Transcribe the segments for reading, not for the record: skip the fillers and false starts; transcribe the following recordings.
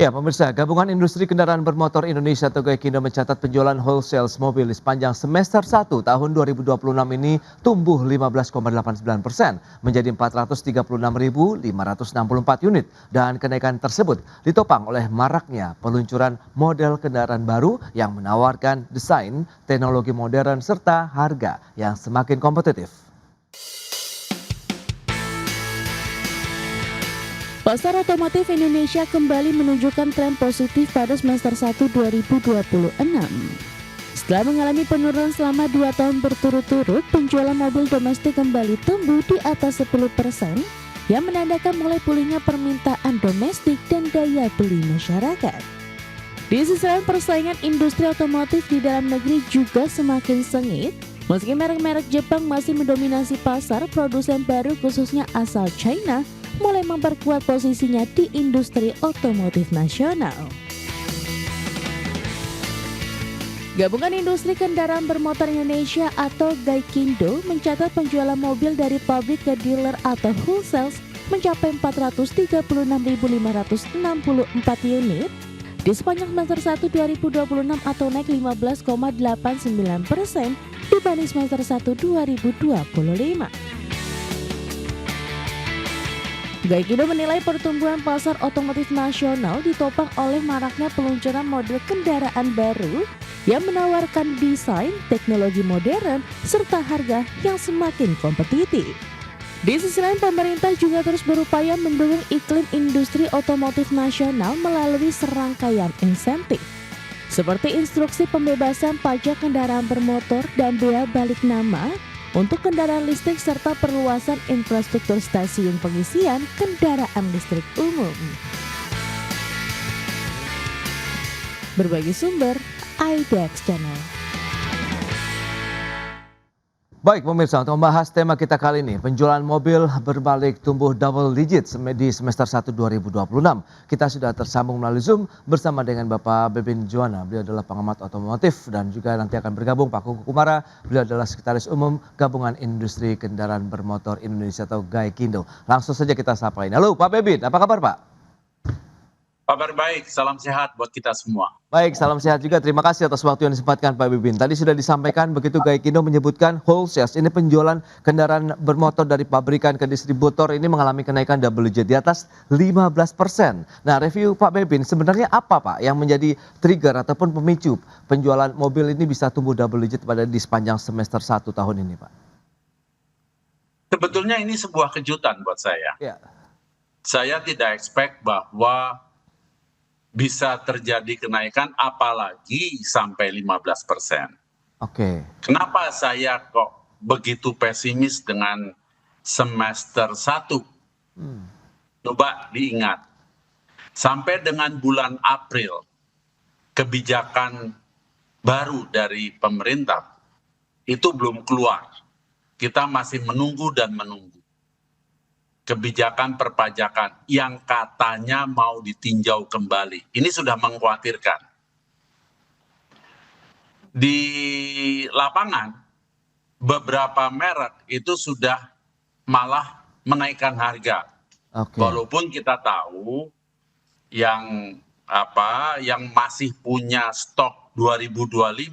Ya, pemirsa, Gabungan Industri Kendaraan Bermotor Indonesia atau Gaikindo mencatat penjualan wholesale mobil di sepanjang semester 1 tahun 2026 ini tumbuh 15,89% menjadi 436.564 unit. Dan kenaikan tersebut ditopang oleh maraknya peluncuran model kendaraan baru yang menawarkan desain, teknologi modern, serta harga yang semakin kompetitif. Pasar otomotif Indonesia kembali menunjukkan tren positif pada semester 1 2026. Setelah mengalami penurunan selama 2 tahun berturut-turut, penjualan mobil domestik kembali tumbuh di atas 10%, yang menandakan mulai pulihnya permintaan domestik dan daya beli masyarakat. Di sisi lain, persaingan industri otomotif di dalam negeri juga semakin sengit. Meski merek-merek Jepang masih mendominasi pasar, produsen baru khususnya asal China mulai memperkuat posisinya di industri otomotif nasional. Gabungan Industri Kendaraan Bermotor Indonesia atau Gaikindo mencatat penjualan mobil dari pabrik ke dealer atau wholesale mencapai 436.564 unit di sepanjang semester 1 2026 atau naik 15,89% dibanding semester 1 2025. Gaikindo menilai pertumbuhan pasar otomotif nasional ditopang oleh maraknya peluncuran model kendaraan baru yang menawarkan desain, teknologi modern, serta harga yang semakin kompetitif. Di sisi lain, pemerintah juga terus berupaya mendukung iklim industri otomotif nasional melalui serangkaian insentif, seperti instruksi pembebasan pajak kendaraan bermotor dan bea balik nama untuk kendaraan listrik serta perluasan infrastruktur stasiun pengisian kendaraan listrik umum. Berbagi sumber, IDX Channel. Baik pemirsa, untuk membahas tema kita kali ini, penjualan mobil berbalik tumbuh double digit di semester 1 2026. Kita sudah tersambung melalui Zoom bersama dengan Bapak Bebin Juwana. Beliau adalah pengamat otomotif dan juga nanti akan bergabung Pak Kuku Kumara. Beliau adalah Sekretaris Umum Gabungan Industri Kendaraan Bermotor Indonesia atau Gaikindo. Langsung saja kita sapa ini. Halo Pak Bebin, apa kabar Pak? Kabar baik, salam sehat buat kita semua. Baik, salam sehat juga. Terima kasih atas waktu yang disempatkan Pak Bibin. Tadi sudah disampaikan begitu Gaikindo menyebutkan wholesale. Ini penjualan kendaraan bermotor dari pabrikan ke distributor ini mengalami kenaikan double digit di atas 15%. Nah, review Pak Bibin, sebenarnya apa Pak yang menjadi trigger ataupun pemicu penjualan mobil ini bisa tumbuh double digit pada di sepanjang semester 1 tahun ini Pak? Sebetulnya ini sebuah kejutan buat saya. Ya. Saya tidak expect bahwa bisa terjadi kenaikan apalagi sampai 15%. Oke. Kenapa saya kok begitu pesimis dengan semester 1? Coba diingat, sampai dengan bulan April, kebijakan baru dari pemerintah itu belum keluar. Kita masih menunggu dan menunggu. Kebijakan perpajakan yang katanya mau ditinjau kembali. Ini sudah mengkhawatirkan. Di lapangan, beberapa merek itu sudah malah menaikkan harga. Oke. Walaupun kita tahu yang masih punya stok 2025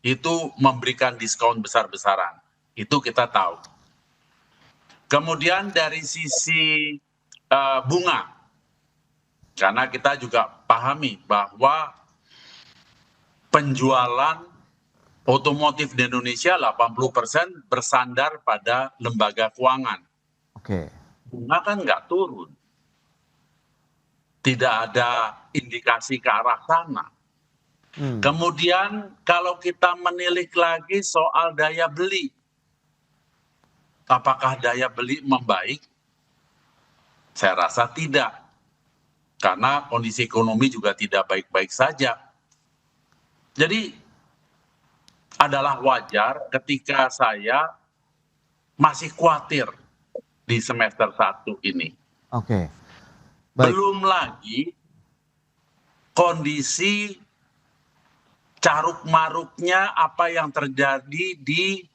itu memberikan diskon besar-besaran. Itu kita tahu. Kemudian dari sisi bunga, karena kita juga pahami bahwa penjualan otomotif di Indonesia 80% bersandar pada lembaga keuangan. Oke. Bunga kan nggak turun. Tidak ada indikasi ke arah sana. Kemudian kalau kita menilik lagi soal daya beli, apakah daya beli membaik? Saya rasa tidak. Karena kondisi ekonomi juga tidak baik-baik saja. Jadi adalah wajar ketika saya masih khawatir di semester 1 ini. Oke. Baik. Belum lagi kondisi caruk maruknya apa yang terjadi di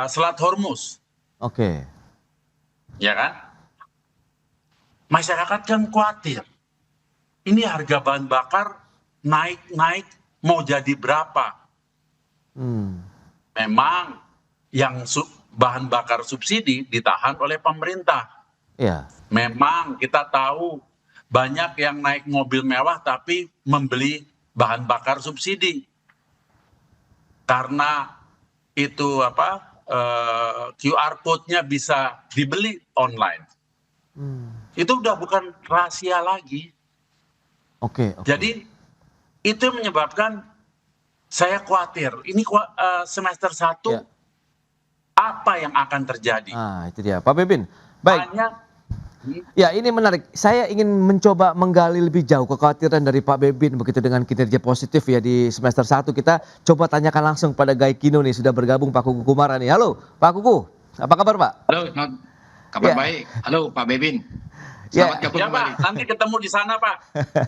Selat Hormuz. Oke. Ya kan? Masyarakat kan khawatir. ini harga bahan bakar naik-naik mau jadi berapa? Memang yang bahan bakar subsidi ditahan oleh pemerintah. Iya. Memang kita tahu banyak yang naik mobil mewah tapi membeli bahan bakar subsidi. Karena itu QR code-nya bisa dibeli online. Itu udah bukan rahasia lagi. Oke. Jadi itu menyebabkan saya khawatir. Ini semester 1 Ya. apa yang akan terjadi? Itu dia. Pak Bebin. Baik. Ya, ini menarik. Saya ingin mencoba menggali lebih jauh kekhawatiran dari Pak Bebin begitu dengan kinerja positif ya di semester 1. Kita coba tanyakan langsung pada Gaikindo nih, sudah bergabung Pak Kuku Kumara nih. Halo Pak Kuku, apa kabar Pak? Halo, kabar Ya. baik. Halo Pak Bebin. Ya. Selamat gabung Ya kembali. Pak, nanti ketemu di sana Pak.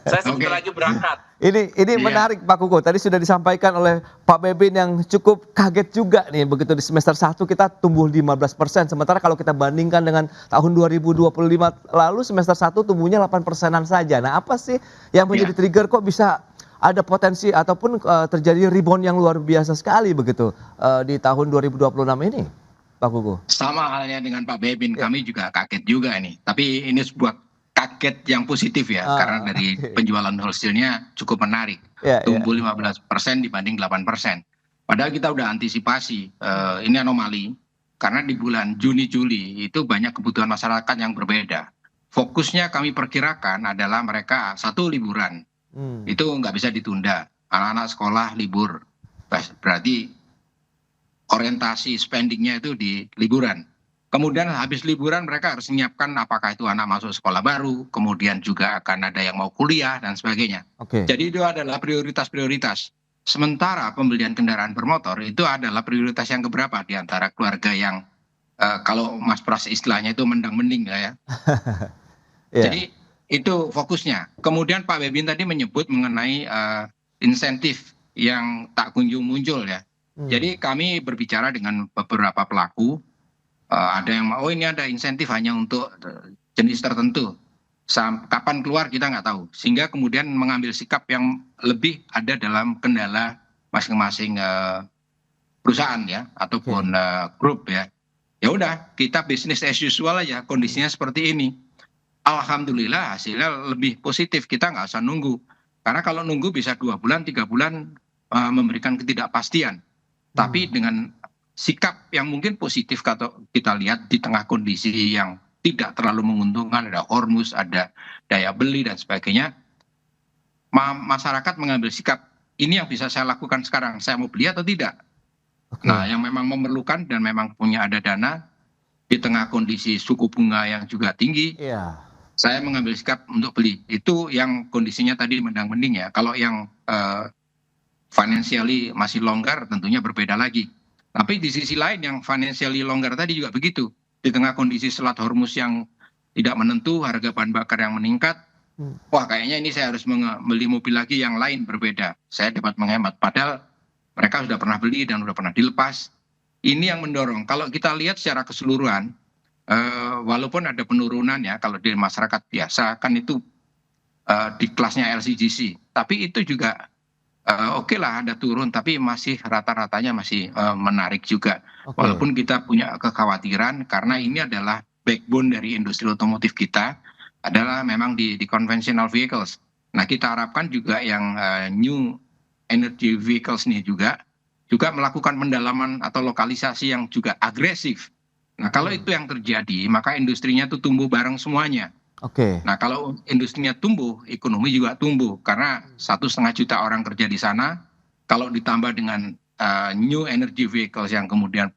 Saya sebentar lagi berangkat. Ini Iya. menarik Pak Kuku. Tadi sudah disampaikan oleh Pak Bebin yang cukup kaget juga nih begitu di semester 1 kita tumbuh 15%. Sementara kalau kita bandingkan dengan tahun 2025 lalu semester 1 tumbuhnya 8%-an saja. Nah, apa sih yang menjadi trigger kok bisa ada potensi ataupun terjadi rebound yang luar biasa sekali begitu di tahun 2026 ini, Pak Kuku? Sama halnya dengan Pak Bebin, kami juga kaget juga ini. Tapi ini sebuah kaget yang positif ya, karena dari penjualan wholesale-nya cukup menarik. Tumbuh 15% dibanding 8%. Padahal kita udah antisipasi, ini anomali. Karena di bulan Juni-Juli itu banyak kebutuhan masyarakat yang berbeda. Fokusnya kami perkirakan adalah mereka satu liburan. Itu nggak bisa ditunda. Anak-anak sekolah libur. Berarti orientasi spendingnya itu di liburan. Kemudian habis liburan mereka harus menyiapkan apakah itu anak masuk sekolah baru, kemudian juga akan ada yang mau kuliah dan sebagainya. Jadi itu adalah prioritas-prioritas. Sementara pembelian kendaraan bermotor itu adalah prioritas yang keberapa di antara keluarga yang kalau Mas Pras istilahnya itu mendang-mending ya. Jadi itu fokusnya. Kemudian Pak Bebin tadi menyebut mengenai insentif yang tak kunjung muncul ya. Jadi kami berbicara dengan beberapa pelaku, ada yang ini ada insentif hanya untuk jenis tertentu. Kapan keluar kita nggak tahu. Sehingga kemudian mengambil sikap yang lebih ada dalam kendala masing-masing perusahaan ya, ataupun grup ya. Ya udah, kita bisnis as usual aja, kondisinya seperti ini. Alhamdulillah hasilnya lebih positif, kita nggak usah nunggu. Karena kalau nunggu bisa 2 bulan, 3 bulan memberikan ketidakpastian. Tapi dengan sikap yang mungkin positif kalau kita lihat di tengah kondisi yang tidak terlalu menguntungkan, ada Hormuz, ada daya beli dan sebagainya, masyarakat mengambil sikap, ini yang bisa saya lakukan sekarang, saya mau beli atau tidak. Nah, yang memang memerlukan dan memang punya ada dana, di tengah kondisi suku bunga yang juga tinggi, saya mengambil sikap untuk beli. Itu yang kondisinya tadi mendang-mending ya. Kalau yang financially masih longgar tentunya berbeda lagi. Tapi di sisi lain yang financially longgar tadi juga begitu. Di tengah kondisi Selat Hormuz yang tidak menentu, harga bahan bakar yang meningkat, wah kayaknya ini saya harus membeli mobil lagi yang lain berbeda. Saya dapat menghemat. Padahal mereka sudah pernah beli dan sudah pernah dilepas. Ini yang mendorong. Kalau kita lihat secara keseluruhan, walaupun ada penurunan ya, kalau di masyarakat biasa kan itu di kelasnya LCGC. Tapi itu juga oke lah ada turun, tapi masih rata-ratanya masih menarik juga. Walaupun kita punya kekhawatiran karena ini adalah backbone dari industri otomotif kita adalah memang di conventional vehicles. Nah kita harapkan juga yang new energy vehicles nih juga melakukan pendalaman atau lokalisasi yang juga agresif. Nah kalau itu yang terjadi maka industrinya tuh tumbuh bareng semuanya. Nah kalau industrinya tumbuh, ekonomi juga tumbuh karena 1,5 juta orang kerja di sana. Kalau ditambah dengan new energy vehicles yang kemudian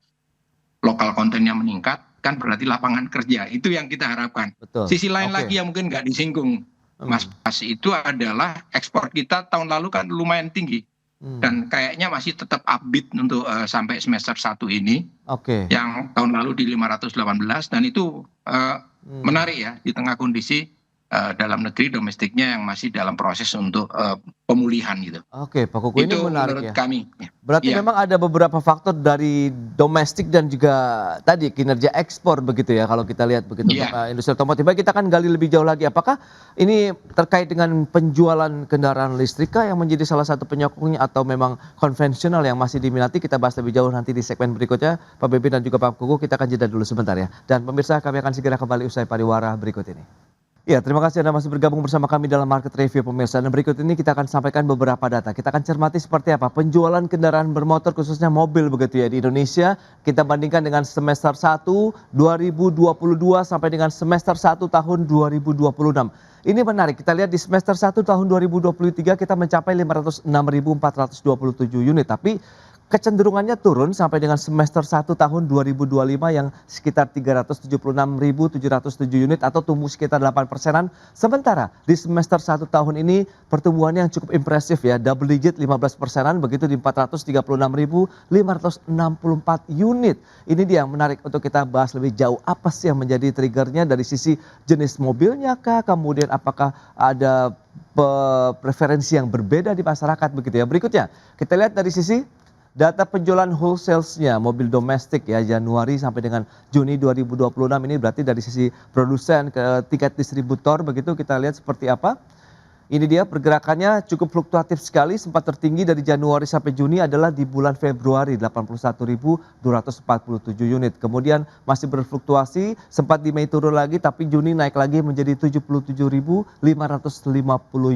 lokal kontennya meningkat, kan berarti lapangan kerja. Itu yang kita harapkan. Sisi lain lagi yang mungkin nggak disinggung, Mas, itu adalah ekspor kita tahun lalu kan lumayan tinggi. Dan kayaknya masih tetap upbeat untuk sampai semester 1 ini. Yang tahun lalu di 518 dan itu menarik ya di tengah kondisi dalam negeri domestiknya yang masih dalam proses untuk pemulihan gitu. Oke, Pak Kuku, ini Itu menarik menurut ya. kami. Berarti Iya. memang ada beberapa faktor dari domestik dan juga tadi kinerja ekspor begitu ya kalau kita lihat begitu untuk Iya. industri otomotif. Baik, kita akan gali lebih jauh lagi. Apakah ini terkait dengan penjualan kendaraan listrik kah yang menjadi salah satu penyokongnya atau memang konvensional yang masih diminati? Kita bahas lebih jauh nanti di segmen berikutnya. Pak Bebin dan juga Pak Kuku, kita akan jeda dulu sebentar ya. Dan pemirsa, kami akan segera kembali usai pariwara berikut ini. Ya, terima kasih Anda masih bergabung bersama kami dalam Market Review pemirsa. Dan berikut ini kita akan sampaikan beberapa data. Kita akan cermati seperti apa penjualan kendaraan bermotor khususnya mobil begitu ya di Indonesia. Kita bandingkan dengan semester 1 2022 sampai dengan semester 1 tahun 2026. Ini menarik, kita lihat di semester 1 tahun 2023 kita mencapai 506.427 unit. Tapi kecenderungannya turun sampai dengan semester 1 tahun 2025 yang sekitar 376.707 unit atau tumbuh sekitar 8%. Sementara di semester 1 tahun ini pertumbuhannya yang cukup impresif ya, double digit 15%, begitu di 436.564 unit. Ini dia yang menarik untuk kita bahas lebih jauh. Apa sih yang menjadi triggernya dari sisi jenis mobilnya kah? Kemudian apakah ada preferensi yang berbeda di masyarakat begitu ya. Berikutnya kita lihat dari sisi data penjualan wholesale-nya mobil domestik ya Januari sampai dengan Juni 2026 ini berarti dari sisi produsen ke tingkat distributor begitu kita lihat seperti apa. Ini dia pergerakannya cukup fluktuatif sekali, sempat tertinggi dari Januari sampai Juni adalah di bulan Februari 81.247 unit. Kemudian masih berfluktuasi, sempat di Mei turun lagi tapi Juni naik lagi menjadi 77.550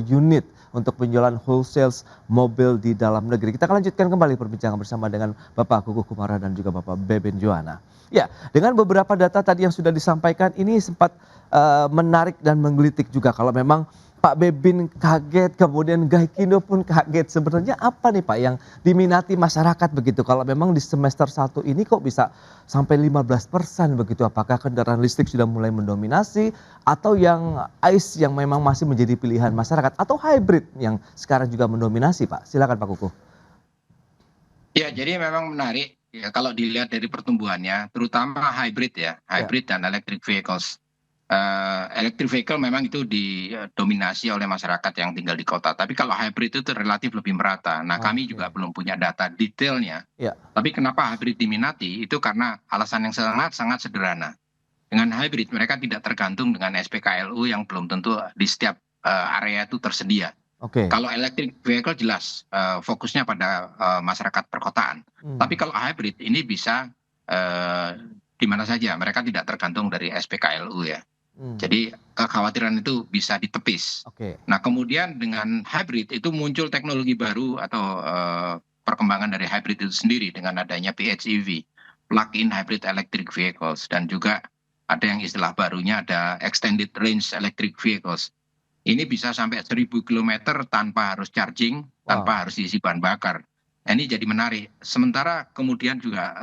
unit untuk penjualan wholesale mobil di dalam negeri. Kita akan lanjutkan kembali perbincangan bersama dengan Bapak Kuku Kumara dan juga Bapak Bebin Joana. Ya, dengan beberapa data tadi yang sudah disampaikan ini sempat menarik dan menggelitik juga kalau memang Pak Bebin kaget, kemudian Gaikindo pun kaget. Sebenarnya apa nih Pak yang diminati masyarakat begitu? Kalau memang di semester 1 ini kok bisa sampai 15% begitu? Apakah kendaraan listrik sudah mulai mendominasi? Atau yang ICE yang memang masih menjadi pilihan masyarakat? Atau hybrid yang sekarang juga mendominasi Pak? Silakan Pak Kuku. Ya, jadi memang menarik ya kalau dilihat dari pertumbuhannya, terutama hybrid ya, hybrid dan electric vehicles. Electric vehicle memang itu didominasi oleh masyarakat yang tinggal di kota. Tapi kalau hybrid itu relatif lebih merata. Nah, kami juga belum punya data detailnya. Tapi kenapa hybrid diminati? Itu karena alasan yang sangat sederhana. Dengan hybrid mereka tidak tergantung dengan SPKLU yang belum tentu di setiap area itu tersedia. Kalau electric vehicle jelas fokusnya pada masyarakat perkotaan. Tapi kalau hybrid ini bisa di mana saja. Mereka tidak tergantung dari SPKLU ya. Jadi kekhawatiran itu bisa ditepis. Nah kemudian dengan hybrid itu muncul teknologi baru atau perkembangan dari hybrid itu sendiri dengan adanya PHEV, plug-in hybrid electric vehicles, dan juga ada yang istilah barunya ada extended range electric vehicles. Ini bisa sampai 1.000 km tanpa harus charging, tanpa harus isi bahan bakar. Nah, ini jadi menarik. Sementara kemudian juga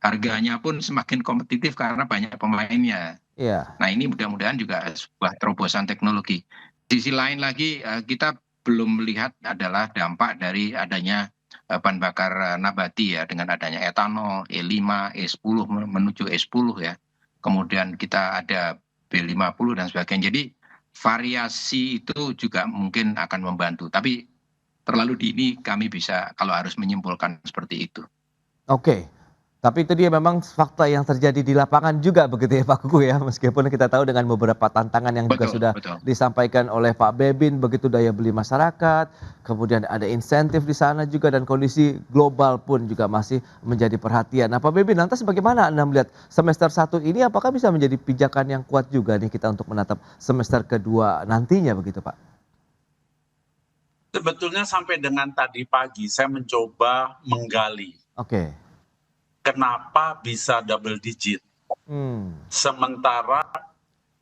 harganya pun semakin kompetitif karena banyak pemainnya. Nah ini mudah-mudahan juga sebuah terobosan teknologi. Di sisi lain lagi kita belum melihat adalah dampak dari adanya bahan bakar nabati ya dengan adanya etanol, E5, E10 menuju E10 ya. Kemudian kita ada B50 dan sebagainya. Jadi variasi itu juga mungkin akan membantu. Tapi terlalu dini kami bisa kalau harus menyimpulkan seperti itu. Tapi itu dia memang fakta yang terjadi di lapangan juga begitu ya Pak Kuku ya. Meskipun kita tahu dengan beberapa tantangan yang juga sudah disampaikan oleh Pak Bebin, begitu daya beli masyarakat, kemudian ada insentif di sana juga dan kondisi global pun juga masih menjadi perhatian. Nah Pak Bebin, lantas bagaimana Anda melihat semester 1 ini apakah bisa menjadi pijakan yang kuat juga nih kita untuk menatap semester kedua nantinya begitu Pak? Sebetulnya sampai dengan tadi pagi saya mencoba menggali. Kenapa bisa double digit? Sementara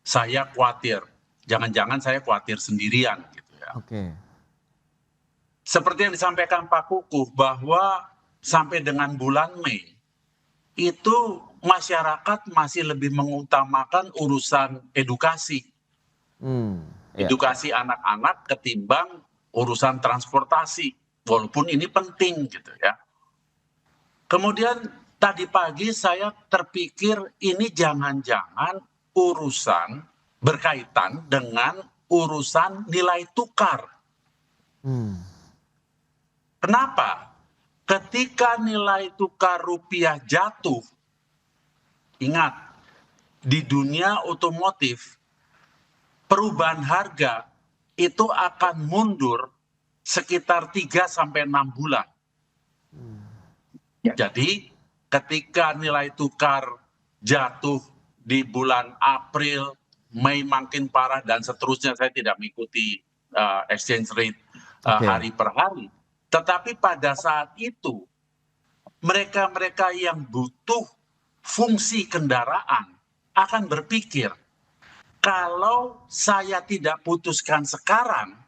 saya khawatir, jangan-jangan saya khawatir sendirian gitu ya. Seperti yang disampaikan Pak Kuku bahwa sampai dengan bulan Mei itu masyarakat masih lebih mengutamakan urusan edukasi. Edukasi anak-anak ketimbang urusan transportasi. Walaupun ini penting gitu ya. Kemudian tadi pagi saya terpikir ini jangan-jangan urusan berkaitan dengan urusan nilai tukar. Kenapa? Ketika nilai tukar rupiah jatuh, ingat, di dunia otomotif, perubahan harga itu akan mundur sekitar 3-6 bulan. Jadi ketika nilai tukar jatuh di bulan April, Mei makin parah dan seterusnya, saya tidak mengikuti exchange rate hari per hari. Tetapi pada saat itu, mereka-mereka yang butuh fungsi kendaraan akan berpikir, kalau saya tidak putuskan sekarang,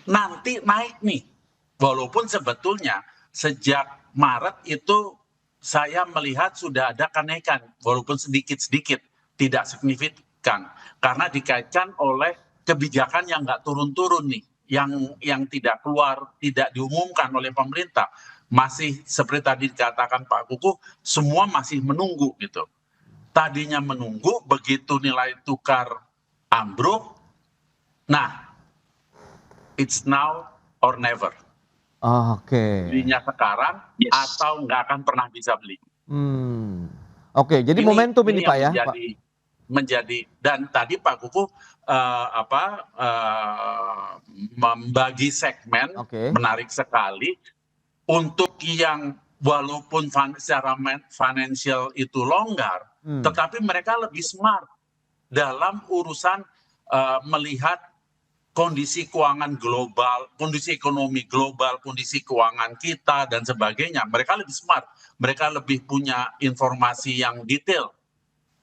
nanti naik nih. Walaupun sebetulnya sejak Maret itu saya melihat sudah ada kenaikan, walaupun sedikit-sedikit, tidak signifikan. Karena dikaitkan oleh kebijakan yang nggak turun-turun nih, yang tidak keluar, tidak diumumkan oleh pemerintah. Masih seperti tadi dikatakan Pak Kuku, semua masih menunggu gitu. Tadinya menunggu, begitu nilai tukar ambruk, nah, it's now or never. Belinya sekarang atau nggak akan pernah bisa beli. Jadi momentum ini Pak ya. Menjadi dan tadi Pak Kuku membagi segmen, menarik sekali. Untuk yang walaupun secara financial itu longgar, tetapi mereka lebih smart dalam urusan melihat kondisi keuangan global, kondisi ekonomi global, kondisi keuangan kita dan sebagainya. Mereka lebih smart, mereka lebih punya informasi yang detail.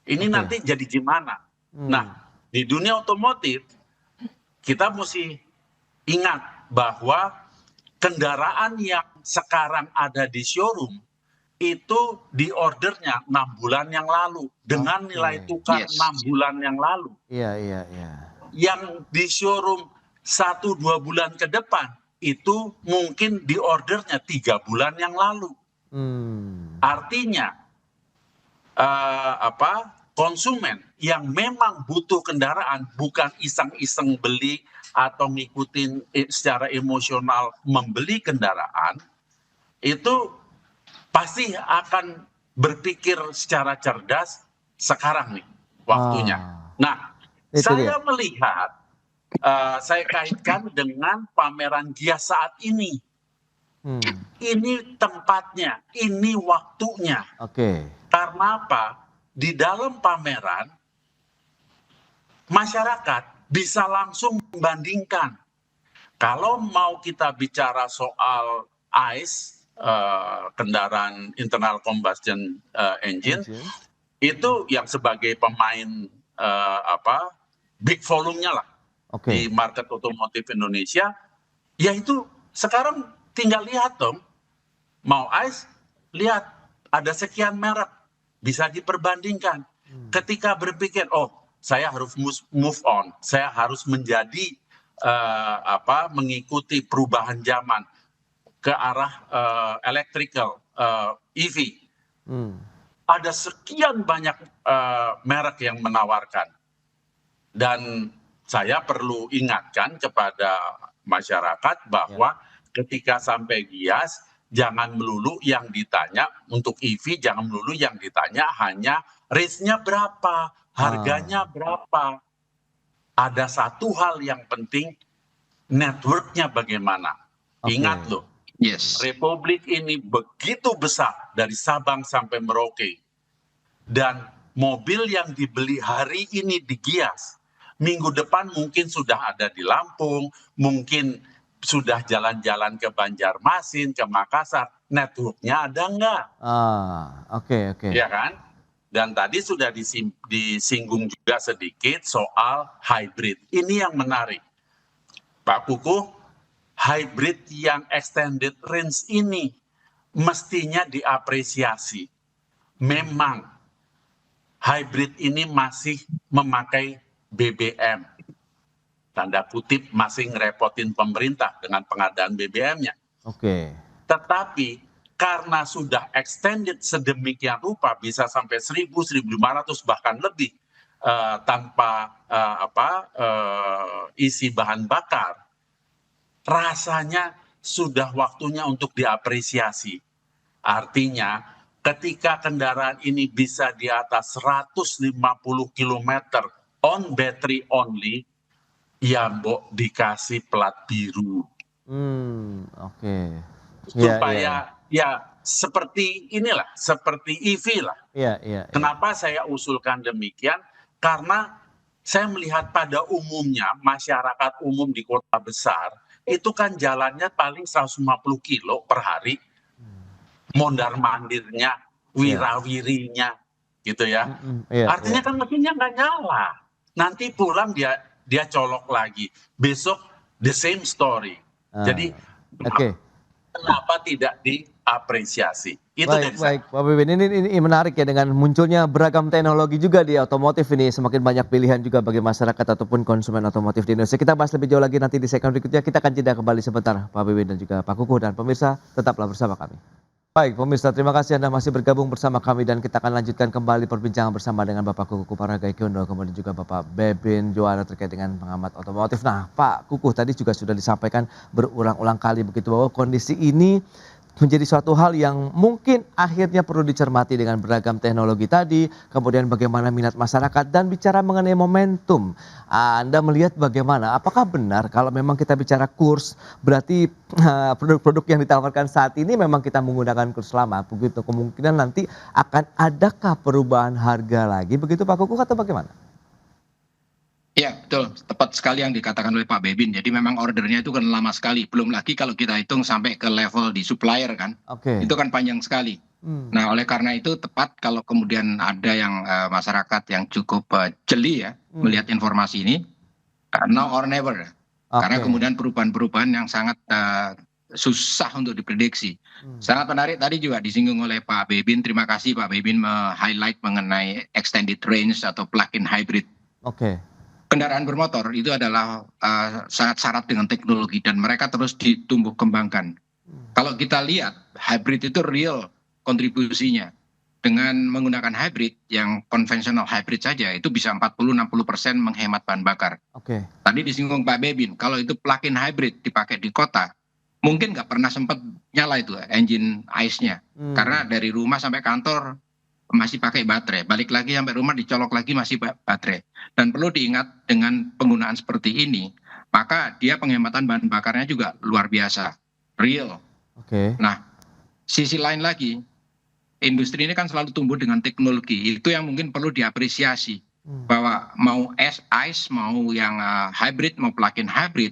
Ini nanti jadi gimana? Nah, di dunia otomotif kita mesti ingat bahwa kendaraan yang sekarang ada di showroom itu di ordernya 6 bulan yang lalu dengan nilai tukar 6 bulan yang lalu. Iya. Yang di showroom 1-2 bulan ke depan itu mungkin di ordernya 3 bulan yang lalu. Artinya konsumen yang memang butuh kendaraan, bukan iseng-iseng beli atau ngikutin secara emosional membeli kendaraan, itu pasti akan berpikir secara cerdas sekarang nih waktunya. Nah, saya melihat, saya kaitkan dengan pameran Gias saat ini. Ini tempatnya, ini waktunya. Karena apa? Di dalam pameran, masyarakat bisa langsung membandingkan. Kalau mau kita bicara soal ICE, kendaraan internal combustion engine, itu yang sebagai pemain big volume-nya lah di market otomotif Indonesia, yaitu sekarang tinggal lihat dong, mau ICE, lihat ada sekian merek, bisa diperbandingkan. Ketika berpikir, oh saya harus move on, saya harus menjadi mengikuti perubahan zaman ke arah electrical, EV. Ada sekian banyak merek yang menawarkan. Dan saya perlu ingatkan kepada masyarakat bahwa ketika sampai Gias, jangan melulu yang ditanya untuk EV, jangan melulu yang ditanya hanya range-nya berapa, harganya berapa. Ada satu hal yang penting, network-nya bagaimana. Ingat loh, Republik ini begitu besar dari Sabang sampai Merauke. Dan mobil yang dibeli hari ini di Gias, minggu depan mungkin sudah ada di Lampung, mungkin sudah jalan-jalan ke Banjarmasin, ke Makassar. Network-nya ada nggak? Ya kan? Dan tadi sudah disinggung juga sedikit soal hybrid. Ini yang menarik. Pak Kuku, hybrid yang extended range ini mestinya diapresiasi. Memang hybrid ini masih memakai BBM. Tanda kutip masih ngerepotin pemerintah dengan pengadaan BBM-nya. Tetapi karena sudah extended sedemikian rupa, bisa sampai 1.000, 1.500 bahkan lebih tanpa isi bahan bakar, rasanya sudah waktunya untuk diapresiasi. Artinya ketika kendaraan ini bisa di atas 150 km on battery only, ya Mbok dikasih plat biru. Oke. Supaya ya seperti inilah, seperti EV lah. Kenapa saya usulkan demikian? Karena saya melihat pada umumnya masyarakat umum di kota besar itu kan jalannya paling 150 kilo per hari, mondar mandirnya, wirawirinya, gitu ya. Artinya kan mesinnya nggak nyala. Nanti pulang dia colok lagi. Besok the same story. Jadi kenapa tidak diapresiasi? Itu baik, Pak Bebin. Ini menarik ya, dengan munculnya beragam teknologi juga di otomotif ini, semakin banyak pilihan juga bagi masyarakat ataupun konsumen otomotif di Indonesia. Kita bahas lebih jauh lagi nanti di segmen berikutnya. Kita akan jeda kembali sebentar, Pak Bebin dan juga Pak Kukuh, dan pemirsa tetaplah bersama kami. Baik pemirsa, terima kasih Anda masih bergabung bersama kami, dan kita akan lanjutkan kembali perbincangan bersama dengan Bapak Kukuh Paraga-Ikondo, kemudian juga Bapak Bebin Joana terkait dengan pengamat otomotif. Nah Pak Kukuh, tadi juga sudah disampaikan berulang-ulang kali begitu bahwa kondisi ini menjadi suatu hal yang mungkin akhirnya perlu dicermati dengan beragam teknologi tadi, kemudian bagaimana minat masyarakat, dan bicara mengenai momentum. Anda melihat bagaimana? Apakah benar kalau memang kita bicara kurs, berarti produk-produk yang ditawarkan saat ini memang kita menggunakan kurs lama, begitu kemungkinan nanti akan adakah perubahan harga lagi, begitu Pak Kukuh atau bagaimana? Ya betul, tepat sekali yang dikatakan oleh Pak Bebin. Jadi memang ordernya itu kan lama sekali. Belum lagi kalau kita hitung sampai ke level di supplier kan, itu kan panjang sekali. Nah oleh karena itu tepat kalau kemudian ada yang masyarakat yang cukup jeli ya melihat informasi ini, now or never. Karena kemudian perubahan-perubahan yang sangat susah untuk diprediksi. Sangat menarik tadi juga disinggung oleh Pak Bebin. Terima kasih Pak Bebin highlight mengenai extended range atau plug-in hybrid. Kendaraan bermotor itu adalah sangat syarat dengan teknologi dan mereka terus ditumbuh kembangkan. Kalau kita lihat hybrid itu real kontribusinya. Dengan menggunakan hybrid yang konvensional hybrid saja itu bisa 40-60% menghemat bahan bakar. Tadi disinggung Pak Bebin, kalau itu plug-in hybrid dipakai di kota, mungkin nggak pernah sempat nyala itu engine ICE-nya. Karena dari rumah sampai kantor masih pakai baterai, balik lagi sampai rumah dicolok lagi masih baterai. Dan perlu diingat dengan penggunaan seperti ini, maka dia penghematan bahan bakarnya juga luar biasa, real. Nah, sisi lain lagi, industri ini kan selalu tumbuh dengan teknologi, itu yang mungkin perlu diapresiasi. Bahwa mau ICE, mau yang hybrid, mau plug-in hybrid,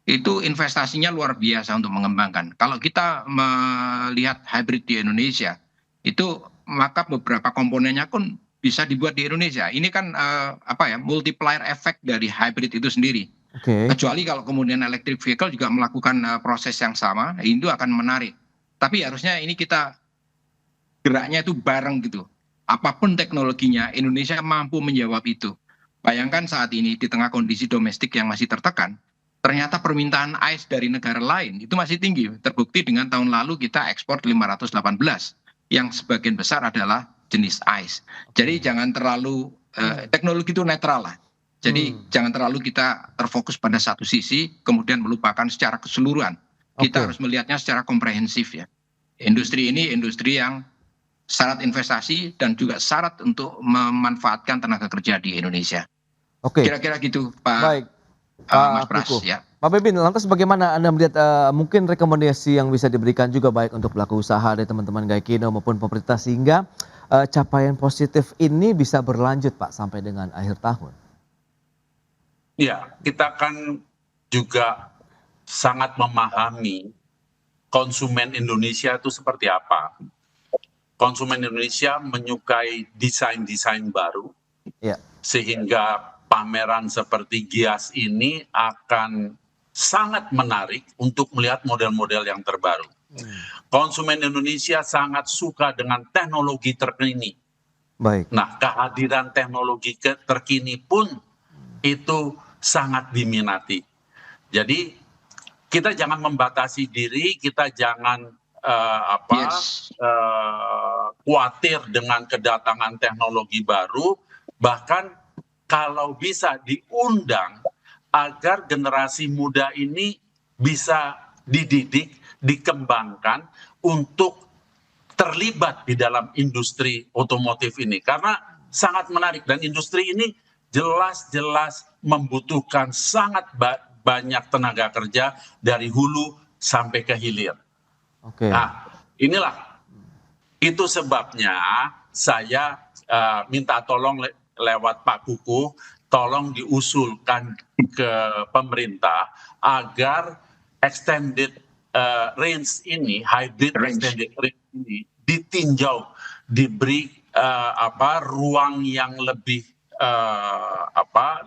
itu investasinya luar biasa untuk mengembangkan. Kalau kita melihat hybrid di Indonesia, itu maka beberapa komponennya pun bisa dibuat di Indonesia. Ini kan multiplier effect dari hybrid itu sendiri. Kecuali kalau kemudian electric vehicle juga melakukan proses yang sama, itu akan menarik. Tapi harusnya ini kita geraknya itu bareng gitu. Apapun teknologinya, Indonesia mampu menjawab itu. Bayangkan saat ini di tengah kondisi domestik yang masih tertekan, ternyata permintaan ICE dari negara lain itu masih tinggi. Terbukti dengan tahun lalu kita ekspor 518. Yang sebagian besar adalah jenis ICE. Jadi jangan terlalu teknologi itu netral lah. Jadi jangan terlalu kita terfokus pada satu sisi kemudian melupakan secara keseluruhan. Kita harus melihatnya secara komprehensif ya. Industri ini industri yang syarat investasi dan juga syarat untuk memanfaatkan tenaga kerja di Indonesia. Kira-kira gitu Pak. Mas Pras ya. Pak Bebin, lantas bagaimana Anda melihat mungkin rekomendasi yang bisa diberikan juga baik untuk pelaku usaha dari teman-teman Gaikindo maupun pemerintah sehingga capaian positif ini bisa berlanjut Pak sampai dengan akhir tahun? Ya, kita kan juga sangat memahami konsumen Indonesia itu seperti apa. Konsumen Indonesia menyukai desain-desain baru, sehingga pameran seperti Gias ini akan sangat menarik untuk melihat model-model yang terbaru. Konsumen Indonesia sangat suka dengan teknologi terkini. Nah, kehadiran teknologi terkini pun itu sangat diminati. Jadi kita jangan membatasi diri, kita jangan khawatir dengan kedatangan teknologi baru, bahkan kalau bisa diundang agar generasi muda ini bisa dididik, dikembangkan untuk terlibat di dalam industri otomotif ini. Karena sangat menarik dan industri ini jelas-jelas membutuhkan sangat banyak tenaga kerja dari hulu sampai ke hilir. Nah, inilah itu sebabnya saya minta tolong lewat Pak Kuku, tolong diusulkan ke pemerintah agar extended range ini, hybrid extended range ini ditinjau, diberi ruang yang lebih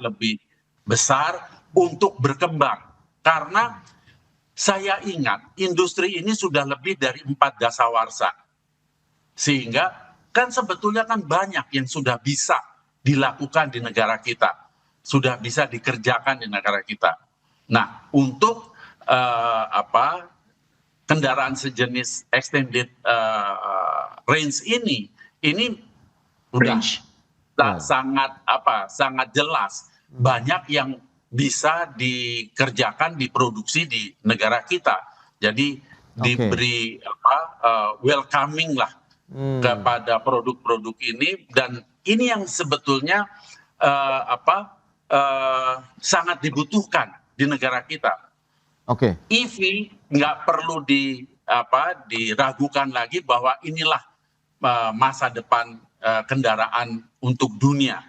lebih besar untuk berkembang. Karena saya ingat industri ini sudah lebih dari 4 dasawarsa. Sehingga kan sebetulnya kan banyak yang sudah bisa dilakukan di negara kita. Sudah bisa dikerjakan di negara kita. Nah, untuk kendaraan sejenis extended range ini udah sangat jelas banyak yang bisa dikerjakan, diproduksi di negara kita. Jadi diberi welcoming lah kepada produk-produk ini, dan ini yang sebetulnya sangat dibutuhkan di negara kita. EV nggak perlu diragukan lagi bahwa inilah masa depan kendaraan untuk dunia.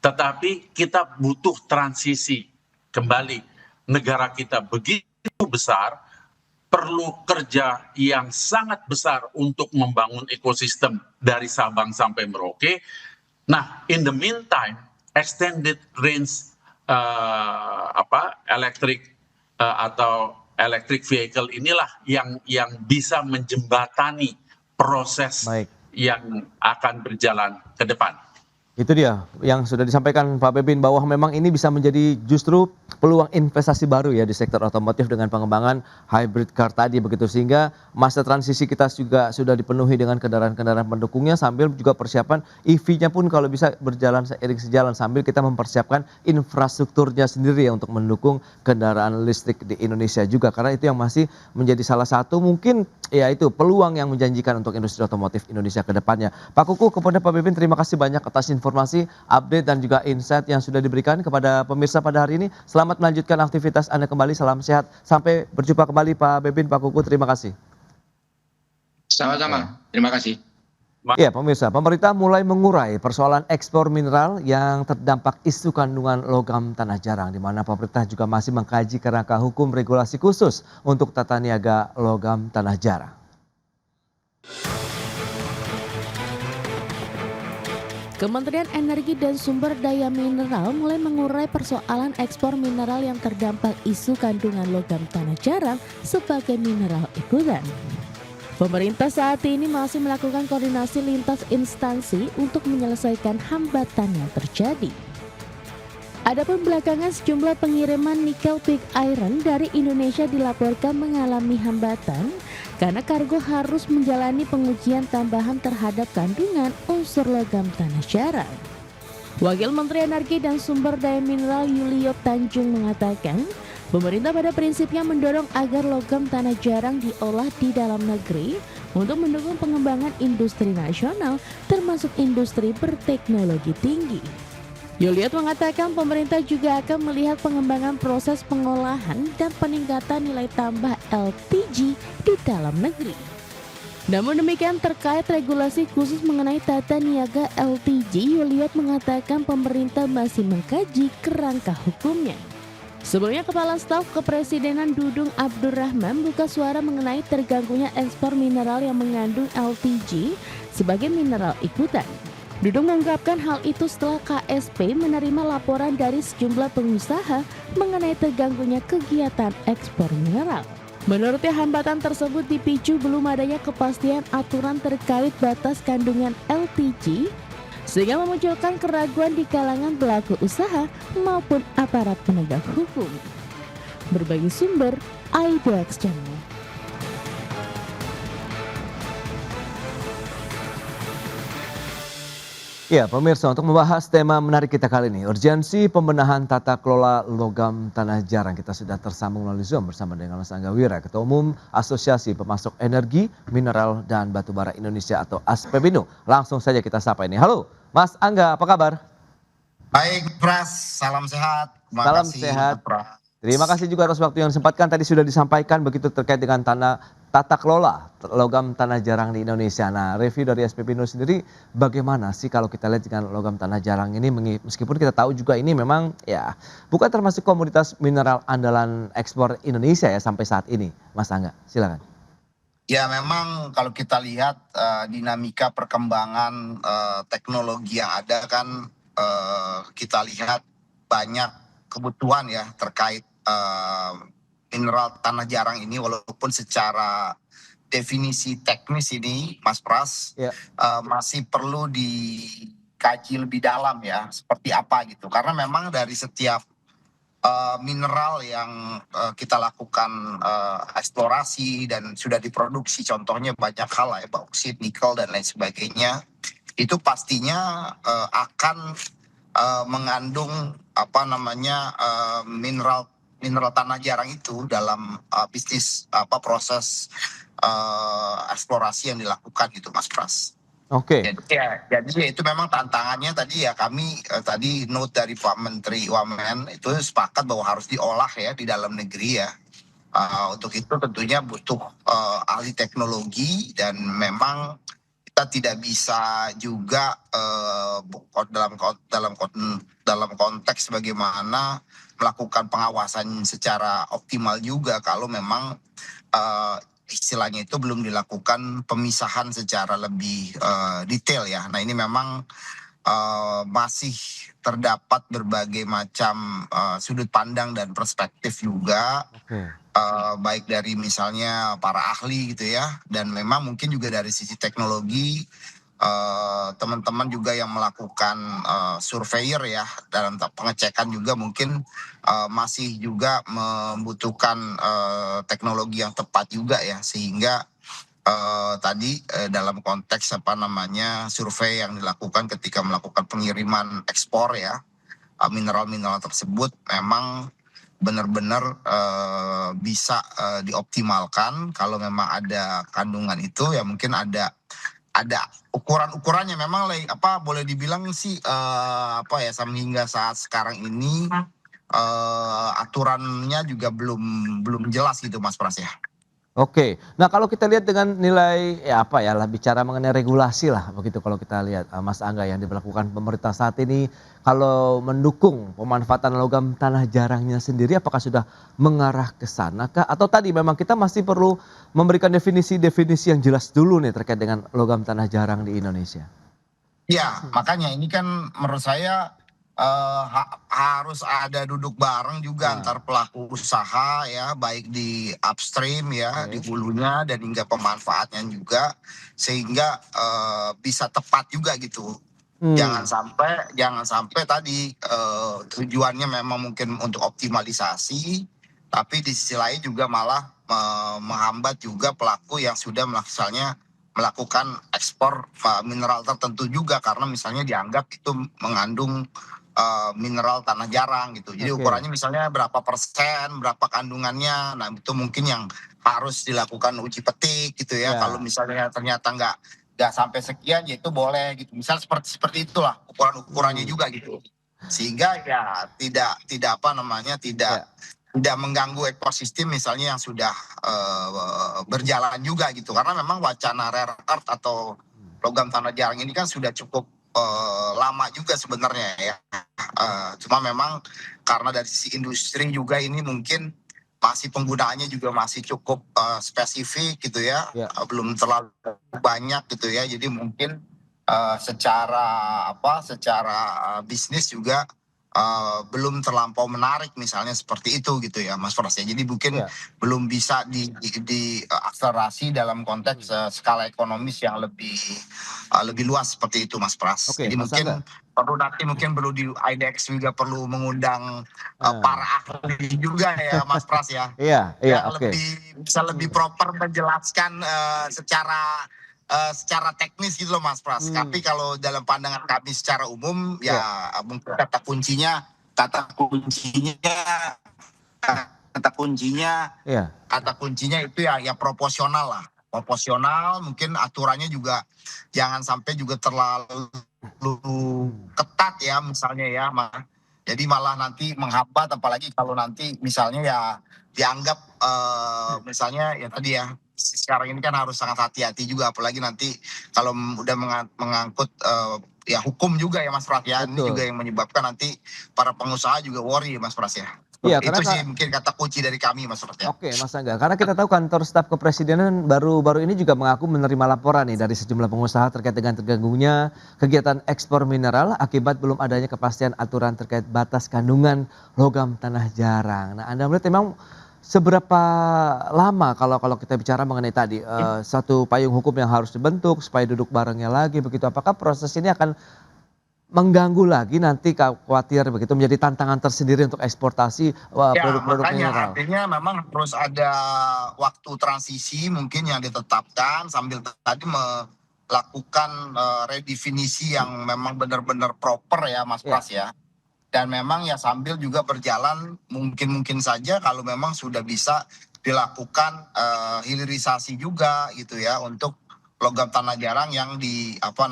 Tetapi kita butuh transisi kembali. Negara kita begitu besar, perlu kerja yang sangat besar untuk membangun ekosistem dari Sabang sampai Merauke. Nah, in the meantime, extended range atau electric vehicle inilah yang bisa menjembatani proses yang akan berjalan ke depan. Itu dia yang sudah disampaikan Pak Bebin, bahwa memang ini bisa menjadi justru peluang investasi baru ya di sektor otomotif dengan pengembangan hybrid car tadi begitu, sehingga masa transisi kita juga sudah dipenuhi dengan kendaraan-kendaraan pendukungnya, sambil juga persiapan EV-nya pun kalau bisa berjalan seiring sejalan sambil kita mempersiapkan infrastrukturnya sendiri ya untuk mendukung kendaraan listrik di Indonesia juga, karena itu yang masih menjadi salah satu mungkin ya itu peluang yang menjanjikan untuk industri otomotif Indonesia ke depannya. Pak Kuku, kepada Pak Bebin, terima kasih banyak atas informasi, update dan juga insight yang sudah diberikan kepada pemirsa pada hari ini. Selamat melanjutkan aktivitas Anda kembali, salam sehat. Sampai berjumpa kembali Pak Bebin, Pak Kuku, terima kasih. Sama-sama, terima kasih. Ya pemirsa, pemerintah mulai mengurai persoalan ekspor mineral yang terdampak isu kandungan logam tanah jarang, di mana pemerintah juga masih mengkaji kerangka hukum regulasi khusus untuk tata niaga logam tanah jarang. Kementerian Energi dan Sumber Daya Mineral mulai mengurai persoalan ekspor mineral yang terdampak isu kandungan logam tanah jarang sebagai mineral ikutan. Pemerintah saat ini masih melakukan koordinasi lintas instansi untuk menyelesaikan hambatan yang terjadi. Adapun belakangan sejumlah pengiriman nikel pig iron dari Indonesia dilaporkan mengalami hambatan karena kargo harus menjalani pengujian tambahan terhadap kandungan unsur logam tanah jarang. Wakil Menteri Energi dan Sumber Daya Mineral Yulio Tanjung mengatakan, pemerintah pada prinsipnya mendorong agar logam tanah jarang diolah di dalam negeri untuk mendukung pengembangan industri nasional termasuk industri berteknologi tinggi. Yuliat mengatakan pemerintah juga akan melihat pengembangan proses pengolahan dan peningkatan nilai tambah LPG di dalam negeri. Namun demikian terkait regulasi khusus mengenai tata niaga LPG, Yuliat mengatakan pemerintah masih mengkaji kerangka hukumnya. Sebelumnya Kepala Staf Kepresidenan Dudung Abdurrahman buka suara mengenai terganggunya ekspor mineral yang mengandung LPG sebagai mineral ikutan. Dudung mengungkapkan hal itu setelah KSP menerima laporan dari sejumlah pengusaha mengenai terganggunya kegiatan ekspor mineral. Menurutnya hambatan tersebut dipicu belum adanya kepastian aturan terkait batas kandungan LPG sehingga memunculkan keraguan di kalangan pelaku usaha maupun aparat penegak hukum. Berbagai sumber, IDX Channel. Ya, pemirsa, untuk membahas tema menarik kita kali ini, urgensi pembenahan tata kelola logam tanah jarang. Kita sudah tersambung melalui Zoom bersama dengan Mas Angga Wira, Ketua Umum Asosiasi Pemasok Energi, Mineral, dan Batubara Indonesia atau ASPEBINU. Langsung saja kita sapa ini. Halo, Mas Angga, apa kabar? Baik, Pras, salam sehat. Salam sehat. Terima kasih juga atas waktu yang disempatkan. Tadi sudah disampaikan begitu terkait dengan tata kelola logam tanah jarang di Indonesia. Nah, review dari SPBINU sendiri bagaimana sih kalau kita lihat dengan logam tanah jarang ini, meskipun kita tahu juga ini memang ya bukan termasuk komoditas mineral andalan ekspor Indonesia ya sampai saat ini. Mas Angga, silakan. Ya, memang kalau kita lihat dinamika perkembangan teknologi yang ada kan kita lihat banyak kebutuhan ya terkait mineral tanah jarang ini, walaupun secara definisi teknis ini Mas Pras masih perlu dikaji lebih dalam ya seperti apa gitu, karena memang dari setiap mineral yang kita lakukan eksplorasi dan sudah diproduksi, contohnya banyak hal ya, bauksit, nikel dan lain sebagainya, itu pastinya akan mengandung mineral tanah jarang itu dalam bisnis proses eksplorasi yang dilakukan gitu Mas Pras. Oke. Jadi itu memang tantangannya tadi ya, kami tadi note dari Pak Menteri Wamen itu sepakat bahwa harus diolah ya di dalam negeri ya. Untuk itu tentunya butuh ahli teknologi, dan memang kita tidak bisa juga dalam konteks bagaimana melakukan pengawasan secara optimal juga kalau memang istilahnya itu belum dilakukan pemisahan secara lebih detail ya. Nah, ini memang masih terdapat berbagai macam sudut pandang dan perspektif juga, baik dari misalnya para ahli gitu ya, dan memang mungkin juga dari sisi teknologi teman-teman juga yang melakukan surveyor ya dalam pengecekan juga mungkin masih juga membutuhkan teknologi yang tepat juga ya, sehingga tadi dalam konteks survei yang dilakukan ketika melakukan pengiriman ekspor ya, mineral-mineral tersebut memang benar-benar bisa dioptimalkan. Kalau memang ada kandungan itu ya mungkin ada ukuran-ukurannya, memang boleh dibilang sih hingga saat sekarang ini aturannya juga belum jelas gitu Mas Pras ya. Oke, nah kalau kita lihat dengan nilai bicara mengenai regulasi lah begitu, kalau kita lihat Mas Angga yang diberlakukan pemerintah saat ini, kalau mendukung pemanfaatan logam tanah jarangnya sendiri, apakah sudah mengarah ke sana kah? Atau tadi memang kita masih perlu memberikan definisi yang jelas dulu nih terkait dengan logam tanah jarang di Indonesia? Ya, makanya ini kan menurut saya harus ada duduk bareng juga antar pelaku usaha ya, baik di upstream ya, di hulunya dan hingga pemanfaatnya juga, sehingga bisa tepat juga gitu. Jangan sampai tadi tujuannya memang mungkin untuk optimalisasi, tapi di sisi lain juga malah menghambat juga pelaku yang sudah misalnya melakukan ekspor mineral tertentu juga, karena misalnya dianggap itu mengandung mineral tanah jarang gitu. Jadi ukurannya misalnya berapa persen, berapa kandungannya. Nah, itu mungkin yang harus dilakukan uji petik gitu ya. Kalau misalnya ternyata nggak sampai sekian, ya itu boleh gitu. Misal seperti itulah ukurannya juga gitu. Sehingga ya tidak mengganggu ekosistem misalnya yang sudah berjalan juga gitu. Karena memang wacana rare earth atau logam tanah jarang ini kan sudah cukup lama juga sebenarnya ya. Cuma memang karena dari sisi industri juga ini mungkin masih penggunaannya juga masih cukup spesifik gitu ya, belum terlalu banyak gitu ya. Jadi mungkin secara bisnis juga belum terlampau menarik misalnya seperti itu gitu ya Mas Pras ya. Jadi mungkin belum bisa diakselerasi dalam konteks skala ekonomis yang lebih luas seperti itu Mas Pras. Jadi mungkin perlu di IDX juga perlu mengundang para ahli juga ya Mas Pras ya. Bisa lebih proper menjelaskan secara secara teknis gitu loh Mas Pras. Tapi kalau dalam pandangan kami secara umum ya mungkin kata kuncinya itu ya proporsional lah. Proporsional, mungkin aturannya juga jangan sampai juga terlalu ketat ya misalnya ya. Jadi malah nanti menghambat, apalagi kalau nanti misalnya ya dianggap misalnya ya tadi ya, sekarang ini kan harus sangat hati-hati juga, apalagi nanti kalau udah mengangkut ya hukum juga ya Mas Pras ya. Ini juga yang menyebabkan nanti para pengusaha juga worry Mas Pras ya. Iya, Itu sih mungkin kata kunci dari kami Mas Pras ya. Oke Mas Angga, karena kita tahu kantor staf kepresidenan baru ini juga mengaku menerima laporan nih dari sejumlah pengusaha terkait dengan terganggunya kegiatan ekspor mineral akibat belum adanya kepastian aturan terkait batas kandungan logam tanah jarang. Nah, Anda melihat memang seberapa lama kalau kita bicara mengenai tadi satu payung hukum yang harus dibentuk supaya duduk barengnya lagi begitu, apakah proses ini akan mengganggu lagi nanti khawatir begitu menjadi tantangan tersendiri untuk eksportasi produk-produk mineral? Artinya memang harus ada waktu transisi mungkin yang ditetapkan sambil tadi melakukan redefinisi yang memang benar-benar proper ya Mas Pras ya. Dan memang ya sambil juga berjalan mungkin saja kalau memang sudah bisa dilakukan hilirisasi juga gitu ya untuk logam tanah jarang yang dilakukan